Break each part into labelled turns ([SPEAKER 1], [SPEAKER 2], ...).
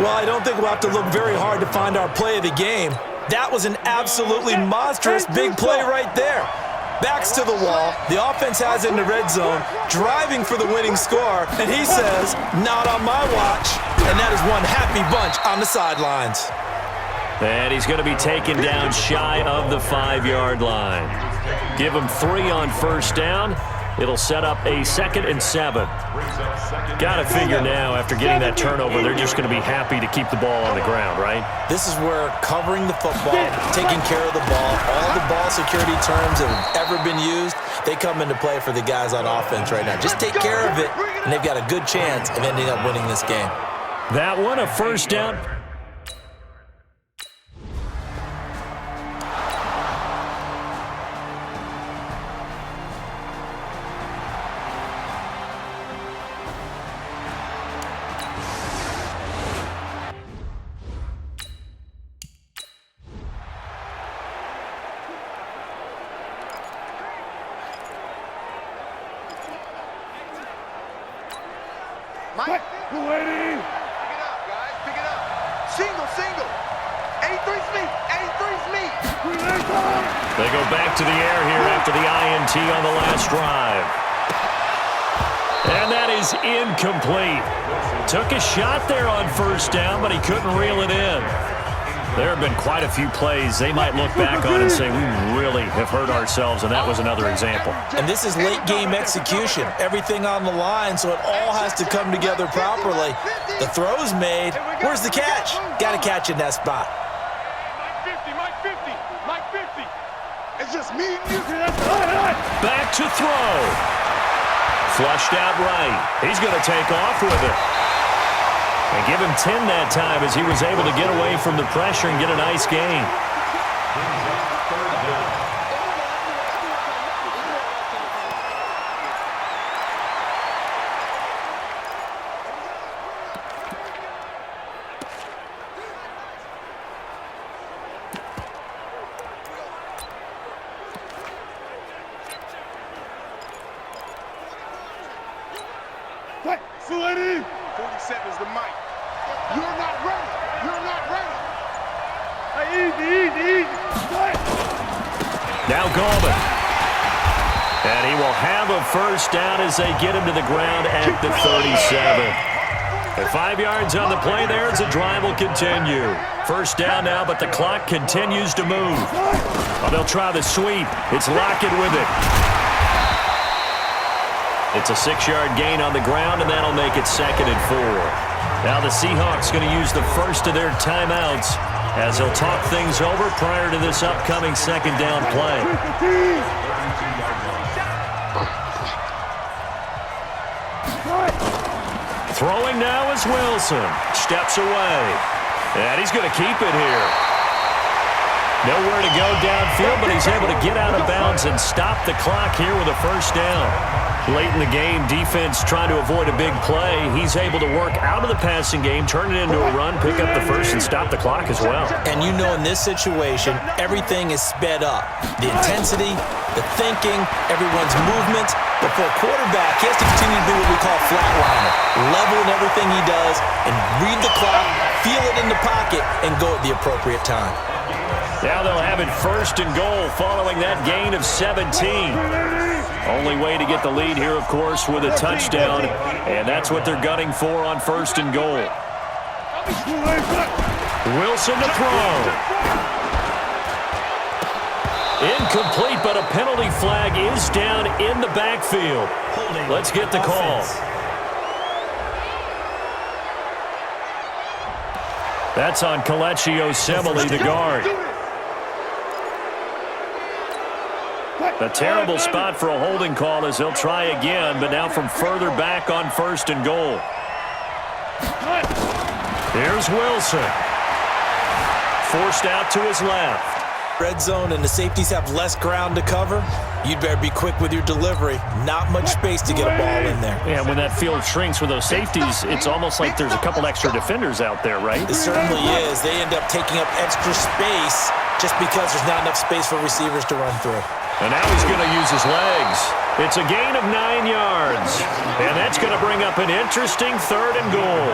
[SPEAKER 1] Well, I don't think we'll have to look very hard to find our play of the game. That was an absolutely monstrous big play right there. Backs to the wall, the offense has it in the red zone, driving for the winning score, and he says, not on my watch. And that is one happy bunch on the sidelines.
[SPEAKER 2] And he's going to be taken down shy of the 5-yard line. Give him 3 on first down. It'll set up a 2nd and 7. Got to figure now, after getting that turnover, they're just going to be happy to keep the ball on the ground, right?
[SPEAKER 1] This is where covering the football, taking care of the ball, all the ball security terms that have ever been used, they come into play for the guys on offense right now. Just take care of it, and they've got a good chance of ending up winning this game.
[SPEAKER 2] That one, a first down.
[SPEAKER 3] Mike, pick it up, guys, pick it up. Single. 83's me.
[SPEAKER 2] They go back to the air here after the INT on the last drive. And that is incomplete. Took a shot there on first down, but he couldn't reel it in. There have been quite a few plays they might look back on and say, we really have hurt ourselves, and that was another example.
[SPEAKER 1] And this is late-game execution. Everything on the line, so it all has to come together properly. The throw's made. Where's the catch? Got to catch in that spot.
[SPEAKER 3] Mike 50. It's just me and you.
[SPEAKER 2] Back to throw. Flushed out right. He's going to take off with it. And give him 10 that time as he was able to get away from the pressure and get a nice gain.
[SPEAKER 3] What? 47's the mic. You're not ready. Easy.
[SPEAKER 2] Now Gallman. And he will have a first down as they get him to the ground at the 37. And 5 yards on the play there as the drive will continue. First down now, but the clock continues to move. Well, they'll try the sweep. It's Lockett with it. It's a 6-yard gain on the ground, and that'll make it 2nd and 4. Now the Seahawks going to use the first of their timeouts as they'll talk things over prior to this upcoming 2nd down play. Throwing now is Wilson. Steps away. And he's going to keep it here. Nowhere to go downfield, but he's able to get out of bounds and stop the clock here with a first down. Late in the game, defense trying to avoid a big play. He's able to work out of the passing game, turn it into a run, pick up the first, and stop the clock as well.
[SPEAKER 1] And you know in this situation, everything is sped up. The intensity, the thinking, everyone's movement. But for a quarterback, he has to continue to do what we call flatliner. Level in everything he does and read the clock, feel it in the pocket, and go at the appropriate time.
[SPEAKER 2] Now they'll have it 1st and goal following that gain of 17. Only way to get the lead here, of course, with a touchdown, and that's what they're gunning for on 1st and goal. Wilson to throw. Incomplete, but a penalty flag is down in the backfield. Let's get the call. That's on Kelechi Osemele, the guard. A terrible spot for a holding call as they'll try again, but now from further back on 1st and goal. Here's Wilson. Forced out to his left.
[SPEAKER 1] Red zone and the safeties have less ground to cover. You'd better be quick with your delivery. Not much space to get a ball in there.
[SPEAKER 2] Yeah, when that field shrinks with those safeties, it's almost like there's a couple extra defenders out there, right?
[SPEAKER 1] It certainly is. They end up taking up extra space just because there's not enough space for receivers to run through.
[SPEAKER 2] And now he's going to use his legs. It's a gain of 9 yards. And that's going to bring up an interesting 3rd and goal.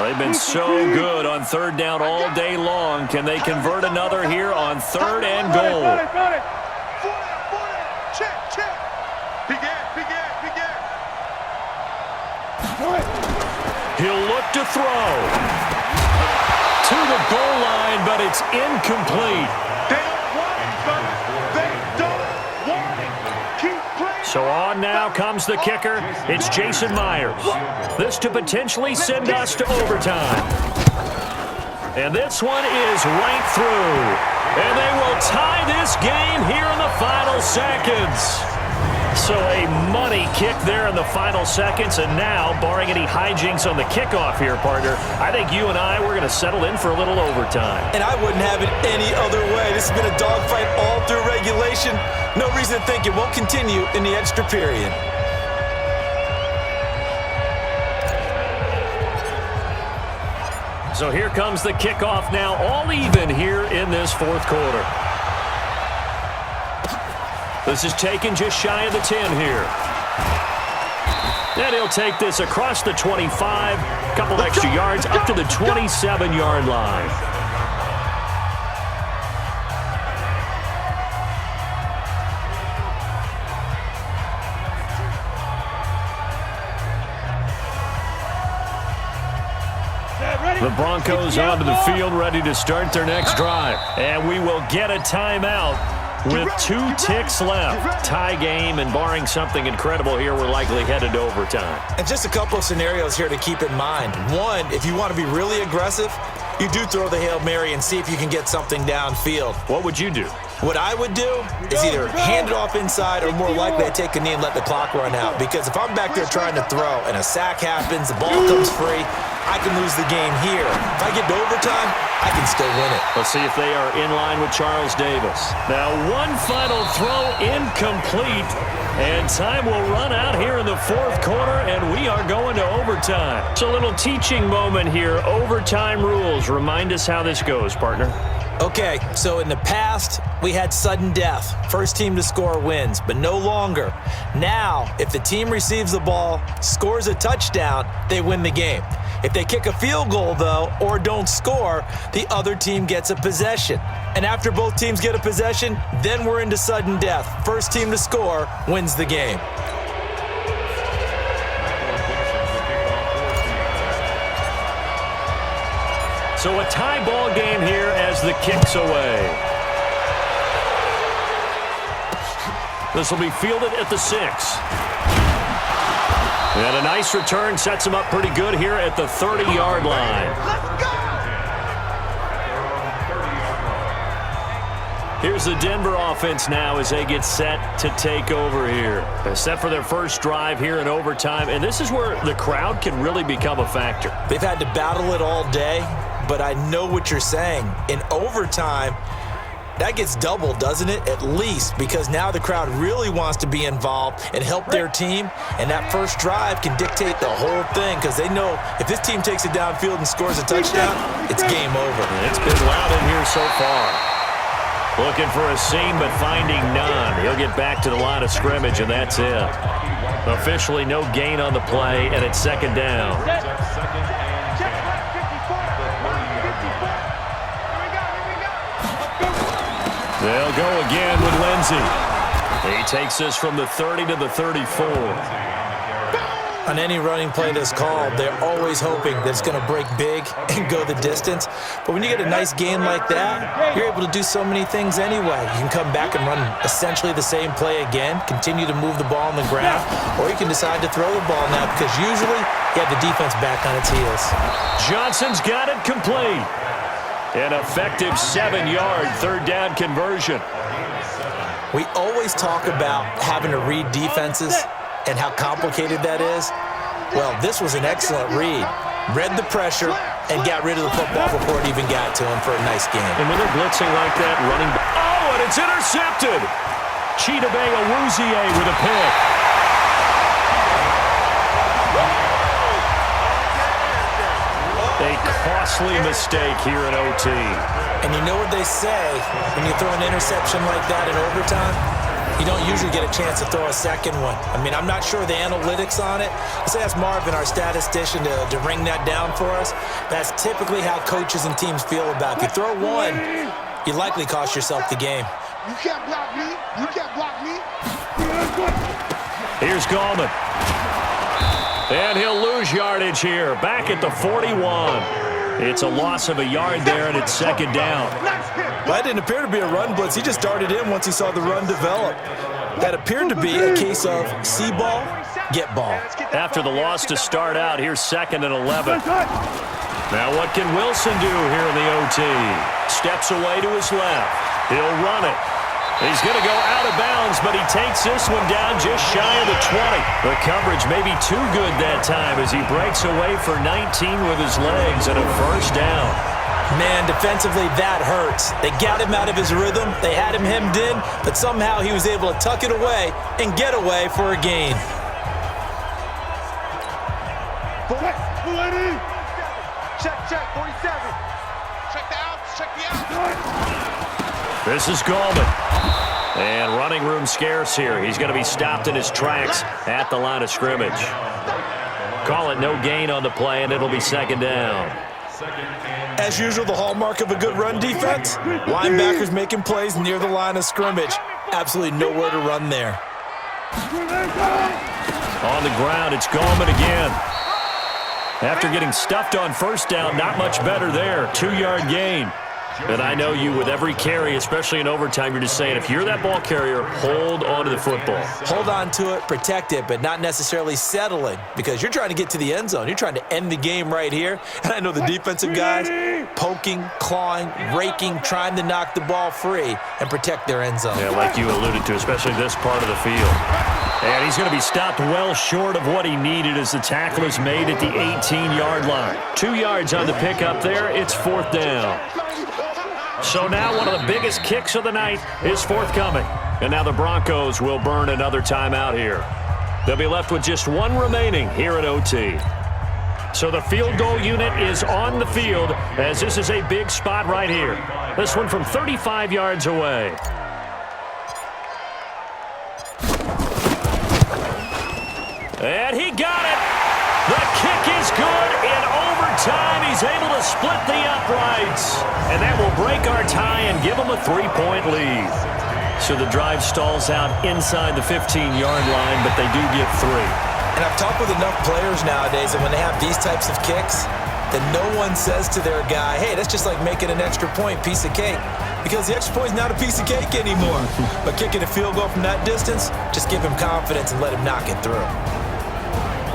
[SPEAKER 2] They've been so good on third down all day long. Can they convert another here on third and goal?
[SPEAKER 3] Check, check. Begin.
[SPEAKER 2] He'll look to throw. To the goal line, but it's incomplete.
[SPEAKER 3] They don't want it, brother. They don't want it. Keep playing.
[SPEAKER 2] So on now comes the kicker. It's Jason Myers. This to potentially send us to overtime. And this one is right through. And they will tie this game here in the final seconds. So a money kick there in the final seconds. And now, barring any hijinks on the kickoff here, partner, I think you and I, we're going to settle in for a little overtime.
[SPEAKER 1] And I wouldn't have it any other way. This has been a dogfight all through regulation. No reason to think it won't continue in the extra period.
[SPEAKER 2] So here comes the kickoff now, all even here in this fourth quarter. This is taken just shy of the 10 here. And he'll take this across the 25, couple extra yards up to the 27-yard line. The Broncos onto the field, ready to start their next drive. And we will get a timeout with 2 ticks left. Tie game, and barring something incredible here, we're likely headed to overtime.
[SPEAKER 1] And just a couple of scenarios here to keep in mind. One, if you want to be really aggressive, you do throw the Hail Mary and see if you can get something downfield.
[SPEAKER 2] What would you do?
[SPEAKER 1] What I would do is either hand it off inside or more likely I take a knee and let the clock run out. Because if I'm back there trying to throw and a sack happens, the ball comes free, I can lose the game here. If I get to overtime, I can still win it.
[SPEAKER 2] Let's see if they are in line with Charles Davis. Now one final throw incomplete. And time will run out here in the fourth quarter, and we are going to overtime. So a little teaching moment here. Overtime rules. Remind us how this goes, partner.
[SPEAKER 1] Okay, so in the past, we had sudden death. First team to score wins, but no longer. Now, if the team receives the ball, scores a touchdown, they win the game. If they kick a field goal, though, or don't score, the other team gets a possession. And after both teams get a possession, then we're into sudden death. First team to score wins the game.
[SPEAKER 2] So a tie ball game here as the kick's away. This will be fielded at the 6. And a nice return sets him up pretty good here at the 30-yard line.
[SPEAKER 3] Let's go!
[SPEAKER 2] Here's the Denver offense now as they get set to take over here. They're set for their first drive here in overtime, and this is where the crowd can really become a factor.
[SPEAKER 1] They've had to battle it all day, but I know what you're saying. In overtime, that gets doubled, doesn't it? At least, because now the crowd really wants to be involved and help their team, and that first drive can dictate the whole thing because they know if this team takes it downfield and scores a touchdown, it's game over.
[SPEAKER 2] It's been loud in here so far. Looking for a seam, but finding none. He'll get back to the line of scrimmage, and that's it. Officially no gain on the play, and it's second down. They'll go again with Lindsey. He takes this from the 30 to the 34.
[SPEAKER 1] On any running play that's called, they're always hoping that it's going to break big and go the distance. But when you get a nice gain like that, you're able to do so many things anyway. You can come back and run essentially the same play again, continue to move the ball on the ground, or you can decide to throw the ball now because usually you have the defense back on its heels.
[SPEAKER 2] Johnson's got it complete. An effective 7-yard third down conversion.
[SPEAKER 1] We always talk about having to read defenses and how complicated that is. Well, this was an excellent read. Read the pressure and got rid of the football before it even got to him for a nice game.
[SPEAKER 2] And when they're blitzing like that, running... Oh, and it's intercepted! Chidobe Awuzie with a pick. A costly mistake here in OT.
[SPEAKER 1] And you know what they say when you throw an interception like that in overtime? You don't usually get a chance to throw a second one. I mean, I'm not sure the analytics on it. Let's ask Marvin, our statistician, to ring that down for us. That's typically how coaches and teams feel about it. If you throw one, you likely cost yourself the game.
[SPEAKER 3] You can't block me. You can't block me.
[SPEAKER 2] Here's Gallman. And he'll lose yardage here. Back at the 41. It's a loss of a yard there, and it's second down.
[SPEAKER 1] Well, that didn't appear to be a run blitz. He just darted in once he saw the run develop. That appeared to be a case of see ball, get ball.
[SPEAKER 2] After the loss to start out, here's 2nd and 11. Now what can Wilson do here in the OT? Steps away to his left. He'll run it. He's going to go out of bounds, but he takes this one down just shy of the 20. The coverage may be too good that time as he breaks away for 19 with his legs and a first down.
[SPEAKER 1] Man, defensively, that hurts. They got him out of his rhythm. They had him hemmed in, but somehow he was able to tuck it away and get away for a gain.
[SPEAKER 3] Check, 47. Check the outs, check the outs.
[SPEAKER 2] This is Gallman. And running room scarce here. He's going to be stopped in his tracks at the line of scrimmage. Call it no gain on the play, and it'll be second down.
[SPEAKER 1] As usual, the hallmark of a good run defense, linebackers making plays near the line of scrimmage. Absolutely nowhere to run there.
[SPEAKER 2] On the ground, it's Gallman again. After getting stuffed on first down, not much better there. 2-yard gain. And I know you, with every carry, especially in overtime, you're just saying, if you're that ball carrier, hold on to the football.
[SPEAKER 1] Hold on to it, protect it, but not necessarily settling, because you're trying to get to the end zone. You're trying to end the game right here. And I know the defensive guys poking, clawing, raking, trying to knock the ball free and protect their end zone.
[SPEAKER 2] Yeah, like you alluded to, especially this part of the field. And he's going to be stopped well short of what he needed as the tackle is made at the 18-yard line. 2 yards on the pickup there. It's 4th down. So now one of the biggest kicks of the night is forthcoming. And now the Broncos will burn another timeout here. They'll be left with just one remaining here at OT. So the field goal unit is on the field as this is a big spot right here. This one from 35 yards away. And he got it. The kick is good. In overtime, he's able to split the uprights. And that will break our tie and give him a 3-point lead. So the drive stalls out inside the 15-yard line, but they do get 3.
[SPEAKER 1] And I've talked with enough players nowadays that when they have these types of kicks, that no one says to their guy, hey, that's just like making an extra point, piece of cake. Because the extra point is not a piece of cake anymore. But kicking a field goal from that distance, just give him confidence and let him knock it through.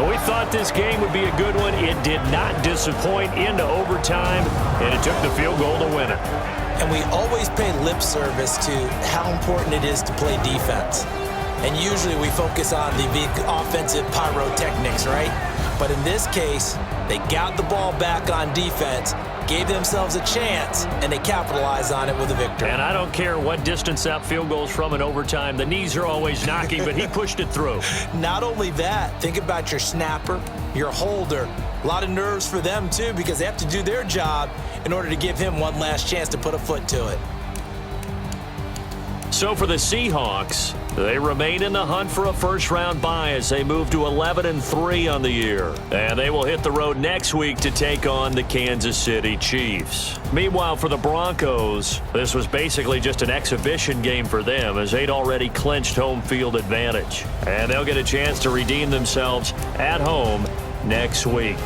[SPEAKER 2] Well, we thought this game would be a good one. It did not disappoint into overtime, and it took the field goal to win it.
[SPEAKER 1] And we always pay lip service to how important it is to play defense. And usually we focus on the big offensive pyrotechnics, right? But in this case, they got the ball back on defense, gave themselves a chance, and they capitalized on it with a victory.
[SPEAKER 2] And I don't care what distance that field goes from in overtime. The knees are always knocking, but he pushed it through.
[SPEAKER 1] Not only that, think about your snapper, your holder. A lot of nerves for them, too, because they have to do their job in order to give him one last chance to put a foot to it.
[SPEAKER 2] So for the Seahawks, they remain in the hunt for a first-round bye as they move to 11-3 on the year. And they will hit the road next week to take on the Kansas City Chiefs. Meanwhile, for the Broncos, this was basically just an exhibition game for them as they'd already clinched home field advantage. And they'll get a chance to redeem themselves at home next week.